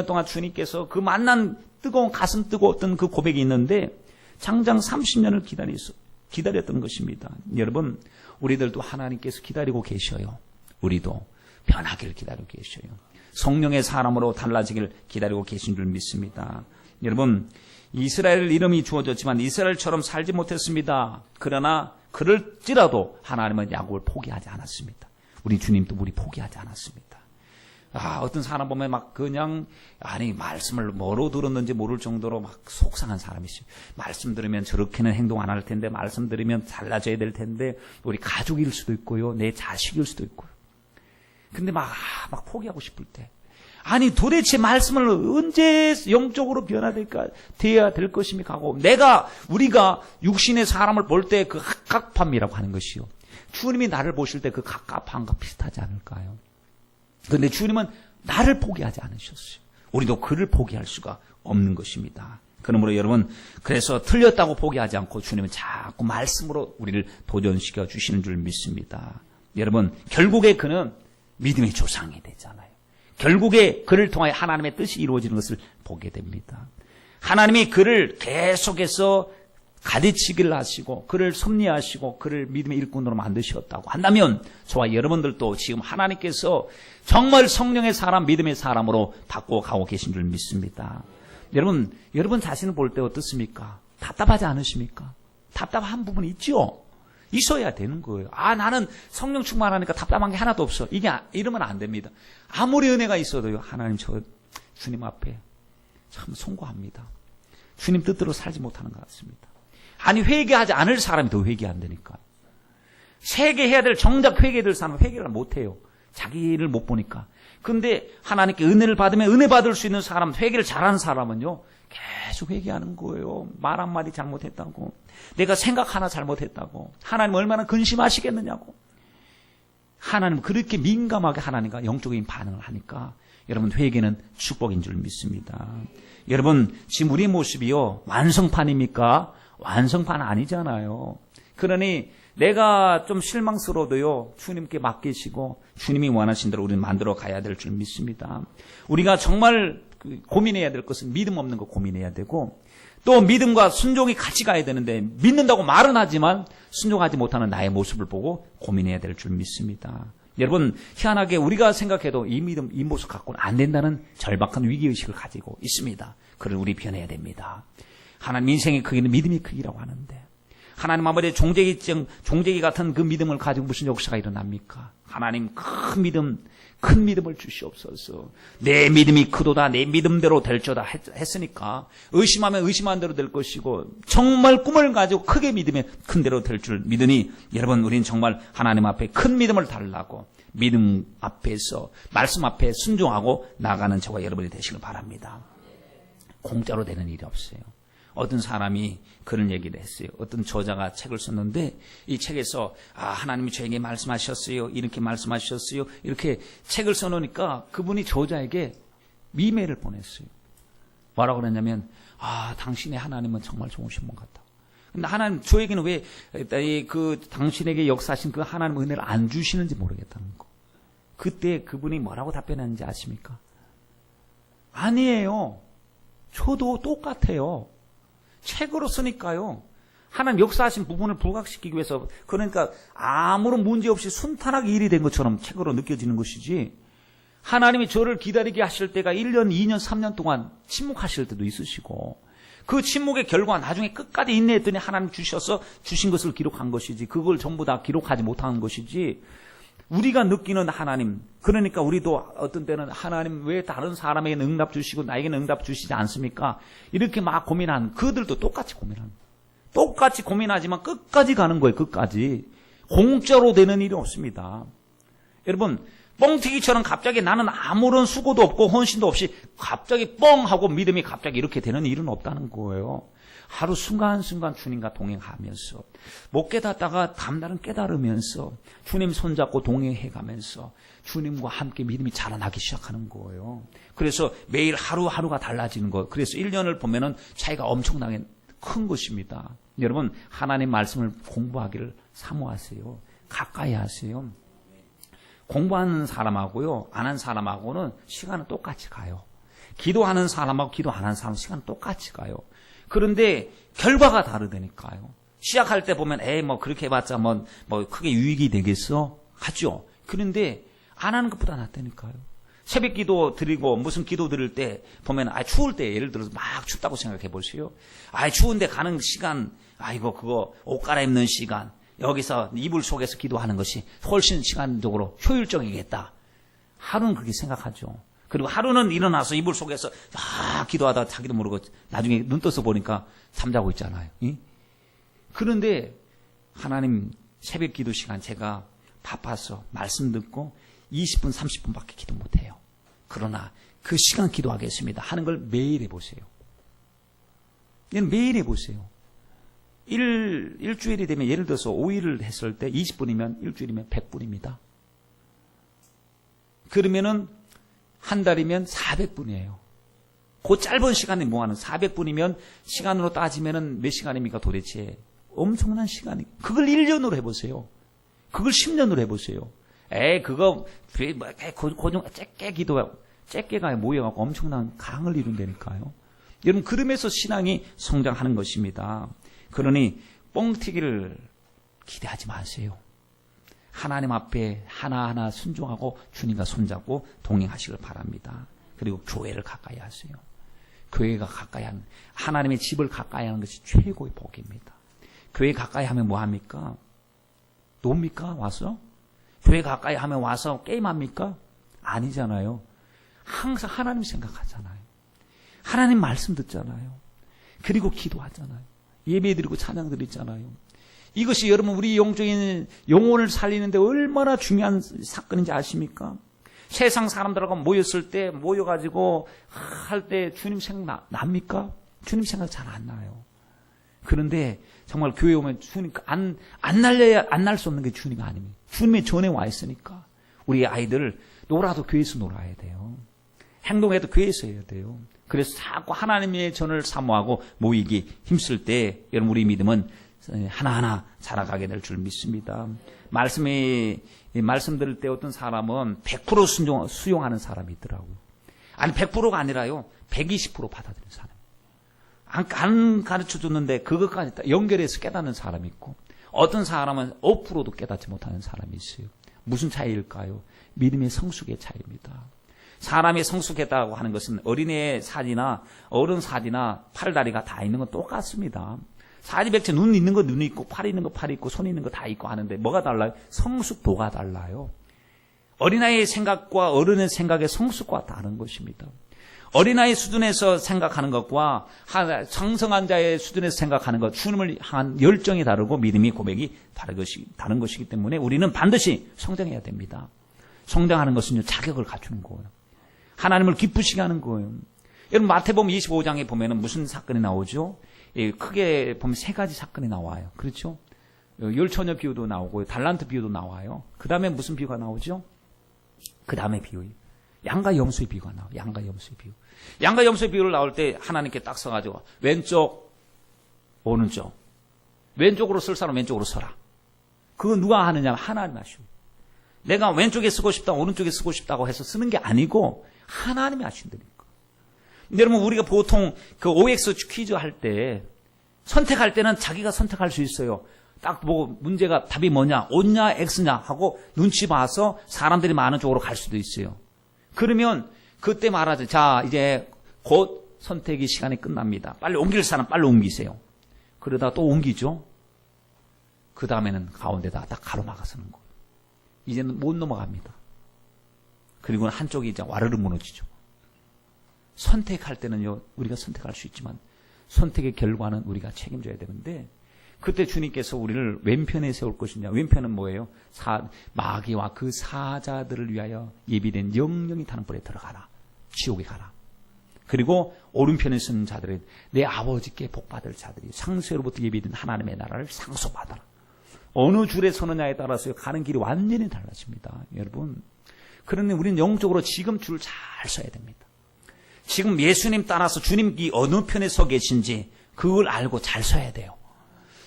동안 주님께서 그 만난 뜨거운 가슴 뜨거웠던 그 고백이 있는데 장장 30년을 기다렸던 것입니다. 여러분 우리들도 하나님께서 기다리고 계셔요. 우리도 변하기를 기다리고 계셔요. 성령의 사람으로 달라지기를 기다리고 계신 줄 믿습니다. 여러분 이스라엘 이름이 주어졌지만 이스라엘처럼 살지 못했습니다. 그러나 그럴지라도 하나님은 야곱을 포기하지 않았습니다. 우리 주님도 우리 포기하지 않았습니다. 어떤 사람 보면 막 그냥 말씀을 뭐로 들었는지 모를 정도로 막 속상한 사람이 있어요. 말씀 들으면 저렇게는 행동 안 할 텐데 말씀 들으면 달라져야 될 텐데 우리 가족일 수도 있고요. 내 자식일 수도 있고요. 근데 막 포기하고 싶을 때 도대체 말씀을 언제 영적으로 변화돼야 될 것입니까 하고 우리가 육신의 사람을 볼 때 그 갑갑함이라고 하는 것이요. 주님이 나를 보실 때 그 갑갑함과 비슷하지 않을까요? 그런데 주님은 나를 포기하지 않으셨어요. 우리도 그를 포기할 수가 없는 것입니다. 그러므로 여러분 그래서 틀렸다고 포기하지 않고 주님은 자꾸 말씀으로 우리를 도전시켜 주시는 줄 믿습니다. 여러분 결국에 그는 믿음의 조상이 되잖아요. 결국에 그를 통하여 하나님의 뜻이 이루어지는 것을 보게 됩니다. 하나님이 그를 계속해서 가르치기를 하시고 그를 섭리하시고 그를 믿음의 일꾼으로 만드셨다고 한다면 저와 여러분들도 지금 하나님께서 정말 성령의 사람, 믿음의 사람으로 바꿔가고 계신 줄 믿습니다. 여러분 자신을 볼 때 어떻습니까? 답답하지 않으십니까? 답답한 부분이 있죠? 있어야 되는 거예요. 나는 성령 충만하니까 답답한 게 하나도 없어. 이러면 안 됩니다. 아무리 은혜가 있어도요. 하나님 저 주님 앞에 참 송구합니다. 주님 뜻대로 살지 못하는 것 같습니다. 회개하지 않을 사람이 더 회개 안 되니까. 회개해야 될 정작 회개해야 될 사람은 회개를 못해요. 자기를 못 보니까. 근데 하나님께 은혜를 받으면 은혜 받을 수 있는 사람, 회개를 잘하는 사람은요. 계속 회개하는 거예요. 말 한마디 잘못했다고. 내가 생각 하나 잘못했다고. 하나님 얼마나 근심하시겠느냐고. 하나님 그렇게 민감하게 하나님과 영적인 반응을 하니까 여러분 회개는 축복인 줄 믿습니다. 여러분 지금 우리 모습이요. 완성판입니까? 완성판 아니잖아요. 그러니 내가 좀 실망스러워도요. 주님께 맡기시고 주님이 원하신 대로 우리는 만들어 가야 될 줄 믿습니다. 우리가 정말 고민해야 될 것은 믿음 없는 거 고민해야 되고 또 믿음과 순종이 같이 가야 되는데 믿는다고 말은 하지만 순종하지 못하는 나의 모습을 보고 고민해야 될 줄 믿습니다. 여러분, 희한하게 우리가 생각해도 이 믿음, 이 모습 갖고는 안 된다는 절박한 위기의식을 가지고 있습니다. 그를 우리 변해야 됩니다. 하나님 인생의 크기는 믿음의 크기라고 하는데, 하나님 아버지의 종재기 같은 그 믿음을 가지고 무슨 역사가 일어납니까? 하나님 큰 믿음을 주시옵소서. 내 믿음이 크도다, 내 믿음대로 될저다 했으니까 의심하면 의심한 대로 될 것이고, 정말 꿈을 가지고 크게 믿으면 큰 대로 될 줄 믿으니, 여러분, 우리는 정말 하나님 앞에 큰 믿음을 달라고 믿음 앞에서 말씀 앞에 순종하고 나가는 저와 여러분이 되시길 바랍니다. 공짜로 되는 일이 없어요. 어떤 사람이 그런 얘기를 했어요. 어떤 저자가 책을 썼는데, 이 책에서 하나님이 저에게 말씀하셨어요, 이렇게 말씀하셨어요, 이렇게 책을 써놓으니까 그분이 저자에게 이메일을 보냈어요. 뭐라고 그랬냐면, 당신의 하나님은 정말 좋으신 분 같다. 근데 하나님, 저에게는 왜 당신에게 역사하신 그 하나님 은혜를 안 주시는지 모르겠다는 거. 그때 그분이 뭐라고 답변했는지 아십니까? 아니에요. 저도 똑같아요. 책으로 쓰니까요. 하나님 역사하신 부분을 부각시키기 위해서, 그러니까 아무런 문제 없이 순탄하게 일이 된 것처럼 책으로 느껴지는 것이지, 하나님이 저를 기다리게 하실 때가 1년, 2년, 3년 동안 침묵하실 때도 있으시고, 그 침묵의 결과 나중에 끝까지 인내했더니 하나님 주셔서 주신 것을 기록한 것이지, 그걸 전부 다 기록하지 못한 것이지, 우리가 느끼는 하나님, 그러니까 우리도 어떤 때는 하나님 왜 다른 사람에게 응답 주시고 나에게는 응답 주시지 않습니까? 이렇게 막 고민한, 그들도 똑같이 고민합니다. 똑같이 고민하지만 끝까지 가는 거예요. 끝까지. 공짜로 되는 일이 없습니다. 여러분, 뻥튀기처럼 갑자기 나는 아무런 수고도 없고 헌신도 없이 갑자기 뻥 하고 믿음이 갑자기 이렇게 되는 일은 없다는 거예요. 하루 순간순간 주님과 동행하면서, 못 깨닫다가 다음날은 깨달으면서 주님 손잡고 동행해가면서 주님과 함께 믿음이 자라나기 시작하는 거예요. 그래서 매일 하루하루가 달라지는 거예요. 그래서 1년을 보면은 차이가 엄청나게 큰 것입니다. 여러분, 하나님 말씀을 공부하기를 사모하세요. 가까이 하세요. 공부하는 사람하고요, 안 하는 사람하고는 시간은 똑같이 가요. 기도하는 사람하고 기도 안 하는 사람은 시간은 똑같이 가요. 그런데 결과가 다르다니까요. 시작할 때 보면 그렇게 해봤자 뭐 크게 유익이 되겠어? 하죠. 그런데 안 하는 것보다 낫다니까요. 새벽 기도 드리고 무슨 기도 드릴 때 보면 추울 때, 예를 들어서 막 춥다고 생각해 보세요. 추운데 가는 시간, 그거 옷 갈아입는 시간, 여기서 이불 속에서 기도하는 것이 훨씬 시간적으로 효율적이겠다. 하루는 그렇게 생각하죠. 그리고 하루는 일어나서 이불 속에서 기도하다 자기도 모르고 나중에 눈 떠서 보니까 잠자고 있잖아요. 그런데 하나님 새벽 기도 시간, 제가 바빠서 말씀 듣고 20분 30분밖에 기도 못해요. 그러나 그 시간 기도하겠습니다 하는 걸 매일 해보세요. 매일 해보세요. 일주일이 되면, 예를 들어서 5일을 했을 때 20분이면 일주일이면 100분입니다. 그러면은 한 달이면 400분이에요. 그 짧은 시간에 뭐하는 400분이면 시간으로 따지면은 몇 시간입니까 도대체? 엄청난 시간이. 그걸 1년으로 해보세요. 그걸 10년으로 해보세요. 그거 고정 째깨가 모여갖고 엄청난 강을 이룬다니까요. 여러분, 그러면서 신앙이 성장하는 것입니다. 그러니 뻥튀기를 기대하지 마세요. 하나님 앞에 하나하나 순종하고 주님과 손잡고 동행하시길 바랍니다. 그리고 교회를 가까이 하세요. 교회가 가까이 하는, 하나님의 집을 가까이 하는 것이 최고의 복입니다. 교회 가까이 하면 뭐 합니까? 놉니까? 와서? 교회 가까이 하면 와서 게임합니까? 아니잖아요. 항상 하나님 생각하잖아요. 하나님 말씀 듣잖아요. 그리고 기도하잖아요. 예배 드리고 찬양 드리잖아요. 이것이 여러분 우리 영적인 영혼을 살리는데 얼마나 중요한 사건인지 아십니까? 세상 사람들하고 모였을 때, 모여가지고 할 때 주님 생각 납니까? 주님 생각 잘 안 나요. 그런데 정말 교회 오면 주님 안 날 수 없는 게 주님 아닙니다. 주님의 전에 와 있으니까. 우리 아이들 놀아도 교회에서 놀아야 돼요. 행동해도 교회에서 해야 돼요. 그래서 자꾸 하나님의 전을 사모하고 모이기 힘쓸 때 여러분 우리 믿음은 하나하나 자라가게 될 줄 믿습니다. 말씀 들을 때 어떤 사람은 100% 수용하는 사람이 있더라고요. 아니 100%가 아니라요. 120% 받아들이는 사람. 안 가르쳐 줬는데 그것까지 연결해서 깨닫는 사람이 있고, 어떤 사람은 5%도 깨닫지 못하는 사람이 있어요. 무슨 차이일까요? 믿음의 성숙의 차이입니다. 사람이 성숙했다고 하는 것은 어린애의 살이나 어른 살이나 팔다리가 다 있는 건 똑같습니다. 사지백체 눈 있는 거 눈이 있고 팔 있는 거 팔이 있고 손 있는 거 다 있고 하는데 뭐가 달라요? 성숙도가 달라요. 어린아이의 생각과 어른의 생각의 성숙과 다른 것입니다. 어린아이 수준에서 생각하는 것과 성성한 자의 수준에서 생각하는 것, 주님을 향한 열정이 다르고 믿음이 고백이 다른 것이기 때문에 우리는 반드시 성장해야 됩니다. 성장하는 것은 자격을 갖추는 거예요. 하나님을 기쁘시게 하는 거예요. 여러분 마태복음 25장에 보면은 무슨 사건이 나오죠? 크게 보면 세 가지 사건이 나와요. 그렇죠? 열처녀 비유도 나오고 달란트 비유도 나와요. 그 다음에 무슨 비유가 나오죠? 그 다음에 비유. 양과 염소의 비유가 나와요. 양과 염소의 비유. 양과 염소의 비유를 나올 때 하나님께 딱 서가지고 왼쪽, 오른쪽. 왼쪽으로 쓸 사람 왼쪽으로 서라. 그거 누가 하느냐? 하나님 하시고. 내가 왼쪽에 쓰고 싶다, 오른쪽에 쓰고 싶다고 해서 쓰는 게 아니고 하나님이 하신다니까. 여러분 우리가 보통 그 OX 퀴즈 할 때 선택할 때는 자기가 선택할 수 있어요. 딱 보고 문제가 답이 뭐냐, O냐 X냐 하고 눈치 봐서 사람들이 많은 쪽으로 갈 수도 있어요. 그러면 그때 말하죠. 자, 이제 곧 선택의 시간이 끝납니다. 빨리 옮길 사람 빨리 옮기세요. 그러다 또 옮기죠. 그 다음에는 가운데다 딱 가로막아서는 거예요. 이제는 못 넘어갑니다. 그리고 한쪽이 이제 와르르 무너지죠. 선택할 때는요, 우리가 선택할 수 있지만 선택의 결과는 우리가 책임져야 되는데 그때 주님께서 우리를 왼편에 세울 것이냐. 왼편은 뭐예요? 마귀와 그 사자들을 위하여 예비된 영영이 타는 불에 들어가라. 지옥에 가라. 그리고 오른편에 서는 자들은 내 아버지께 복받을 자들이 상수로부터 예비된 하나님의 나라를 상속받아라. 어느 줄에 서느냐에 따라서 가는 길이 완전히 달라집니다. 여러분. 그러니 우리는 영적으로 지금 줄 잘 서야 됩니다. 지금 예수님 따라서 주님이 어느 편에 서 계신지 그걸 알고 잘 서야 돼요.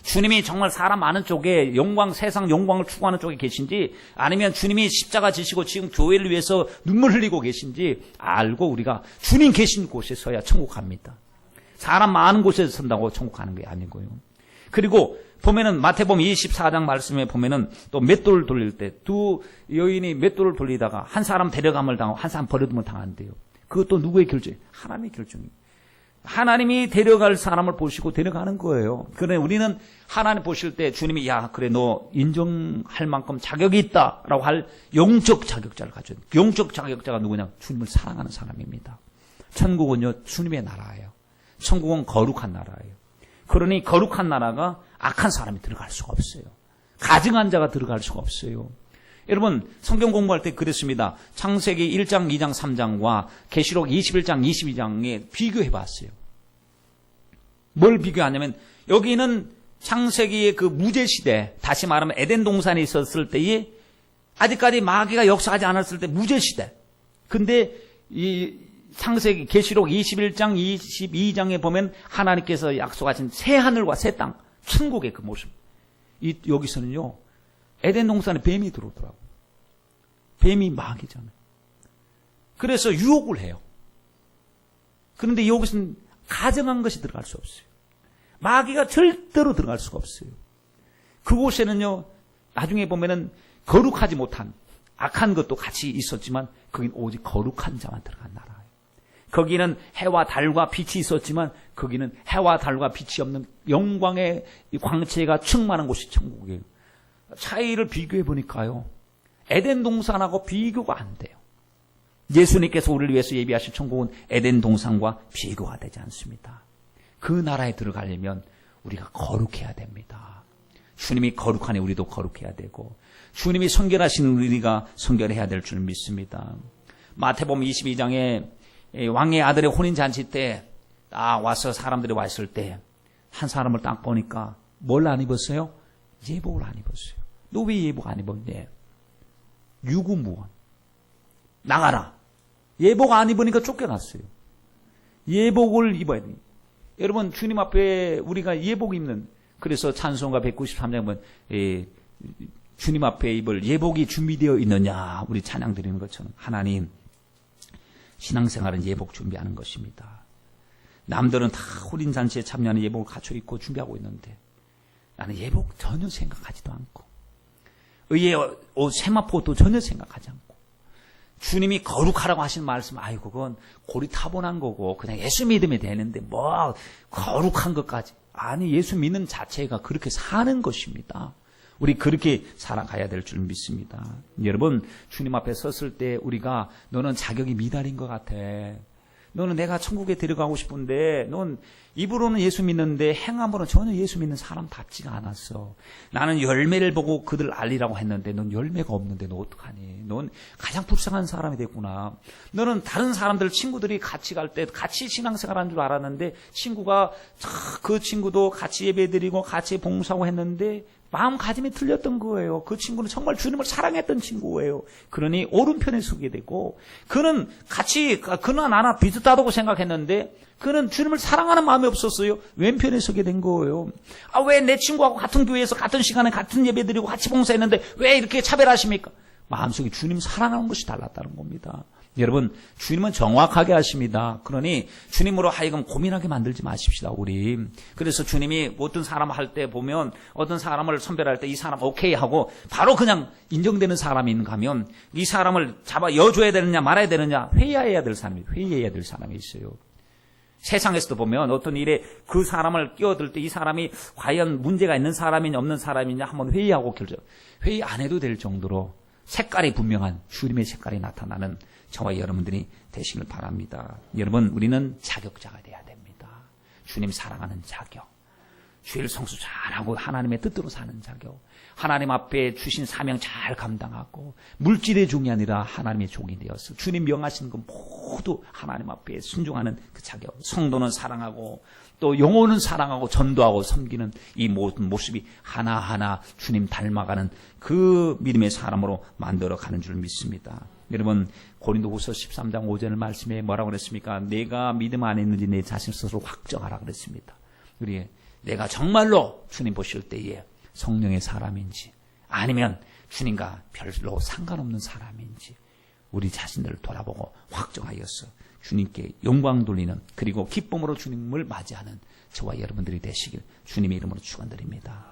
주님이 정말 사람 많은 쪽에 영광, 세상 영광을 추구하는 쪽에 계신지 아니면 주님이 십자가 지시고 지금 교회를 위해서 눈물 흘리고 계신지 알고 우리가 주님 계신 곳에 서야 천국 갑니다. 사람 많은 곳에서 선다고 천국 가는 게 아니고요. 그리고 보면은 마태복음 24장 말씀에 보면은 또 맷돌을 돌릴 때 두 여인이 맷돌을 돌리다가 한 사람 데려감을 당하고 한 사람 버려둠을 당한대요. 그것도 누구의 결정? 하나님의 결정이에요. 하나님이 데려갈 사람을 보시고 데려가는 거예요. 그런데 우리는 하나님 보실 때 주님이 야 그래 너 인정할 만큼 자격이 있다라고 할 영적 자격자를 가져요. 영적 자격자가 누구냐? 주님을 사랑하는 사람입니다. 천국은요 주님의 나라예요. 천국은 거룩한 나라예요. 그러니 거룩한 나라가 악한 사람이 들어갈 수가 없어요. 가증한 자가 들어갈 수가 없어요. 여러분 성경 공부할 때 그랬습니다. 창세기 1장, 2장, 3장과 계시록 21장, 22장에 비교해 봤어요. 뭘 비교하냐면 여기는 창세기의 그 무제시대, 다시 말하면 에덴 동산에 있었을 때에 아직까지 마귀가 역사하지 않았을 때 무제시대. 근데 이 창세기 계시록 21장, 22장에 보면 하나님께서 약속하신 새 하늘과 새 땅, 천국의 그 모습. 여기서는요. 에덴 동산에 뱀이 들어오더라고요. 뱀이 마귀잖아요. 그래서 유혹을 해요. 그런데 여기서는 가정한 것이 들어갈 수 없어요. 마귀가 절대로 들어갈 수가 없어요. 그곳에는요, 나중에 보면은 거룩하지 못한 악한 것도 같이 있었지만 거긴 오직 거룩한 자만 들어간 나라예요. 거기는 해와 달과 빛이 있었지만 거기는 해와 달과 빛이 없는 영광의 광채가 충만한 곳이 천국이에요. 차이를 비교해 보니까요. 에덴 동산하고 비교가 안 돼요. 예수님께서 우리를 위해서 예비하신 천국은 에덴 동산과 비교가 되지 않습니다. 그 나라에 들어가려면 우리가 거룩해야 됩니다. 주님이 거룩하니 우리도 거룩해야 되고 주님이 선결하신 우리가 선결해야 될 줄 믿습니다. 마태복음 22장에 왕의 아들의 혼인잔치 때 딱 와서 사람들이 왔을 때 한 사람을 딱 보니까 뭘 안 입었어요? 예복을 안 입었어요. 너 왜 예복 안 입었냐? 유구무원. 나가라. 예복 안 입으니까 쫓겨났어요. 예복을 입어야 돼요. 여러분 주님 앞에 우리가 예복 입는 그래서 찬송가 193장 보면 주님 앞에 입을 예복이 준비되어 있느냐 우리 찬양 드리는 것처럼 하나님 신앙생활은 예복 준비하는 것입니다. 남들은 다 혼인잔치에 참여하는 예복을 갖춰 입고 준비하고 있는데 나는 예복 전혀 생각하지도 않고 의의 세마포도 전혀 생각하지 않고 주님이 거룩하라고 하신 말씀, 아이고 그건 고리타분한 거고 그냥 예수 믿으면 되는데 뭐 거룩한 것까지. 아니, 예수 믿는 자체가 그렇게 사는 것입니다. 우리 그렇게 살아가야 될 줄 믿습니다. 여러분, 주님 앞에 섰을 때 우리가 너는 자격이 미달인 것 같아. 너는 내가 천국에 들어가고 싶은데 넌 입으로는 예수 믿는데 행함으로는 전혀 예수 믿는 사람답지가 않았어. 나는 열매를 보고 그들 알리라고 했는데 넌 열매가 없는데 너 어떡하니? 넌 가장 불쌍한 사람이 됐구나. 너는 다른 사람들 친구들이 같이 갈 때 같이 신앙생활한 줄 알았는데 친구가 그 친구도 같이 예배드리고 같이 봉사하고 했는데 마음가짐이 틀렸던 거예요. 그 친구는 정말 주님을 사랑했던 친구예요. 그러니 오른편에 서게 되고 그는 나나 비슷하다고 생각했는데 그는 주님을 사랑하는 마음이 없었어요. 왼편에 서게 된 거예요. 아, 왜 내 친구하고 같은 교회에서 같은 시간에 같은 예배드리고 같이 봉사했는데 왜 이렇게 차별하십니까? 마음속에 주님 사랑하는 것이 달랐다는 겁니다. 여러분, 주님은 정확하게 하십니다. 그러니 주님으로 하여금 고민하게 만들지 마십시다, 우리. 그래서 주님이 어떤 사람 할 때 보면 어떤 사람을 선별할 때 이 사람 오케이 하고 바로 그냥 인정되는 사람이 있는가 하면 이 사람을 잡아 여줘야 되느냐 말아야 되느냐 회의해야 될 사람이 있어요. 세상에서도 보면 어떤 일에 그 사람을 끼어들 때 이 사람이 과연 문제가 있는 사람이냐 없는 사람이냐 한번 회의하고 회의 안 해도 될 정도로 색깔이 분명한 주님의 색깔이 나타나는 저와 여러분들이 되시길 바랍니다. 여러분, 우리는 자격자가 돼야 됩니다. 주님 사랑하는 자격, 주일 성수 잘하고 하나님의 뜻대로 사는 자격, 하나님 앞에 주신 사명 잘 감당하고 물질의 종이 아니라 하나님의 종이 되어서 주님 명하시는 것 모두 하나님 앞에 순종하는 그 자격, 성도는 사랑하고 또 영혼은 사랑하고 전도하고 섬기는 이 모든 모습이 하나하나 주님 닮아가는 그 믿음의 사람으로 만들어가는 줄 믿습니다. 여러분, 고린도후서 13장 5절 말씀에 뭐라고 그랬습니까? 내가 믿음 안에 있는지 내 자신 스스로 확정하라 그랬습니다. 우리 내가 정말로 주님 보실 때에 성령의 사람인지 아니면 주님과 별로 상관없는 사람인지 우리 자신들을 돌아보고 확정하여서 주님께 영광 돌리는 그리고 기쁨으로 주님을 맞이하는 저와 여러분들이 되시길 주님의 이름으로 축원드립니다.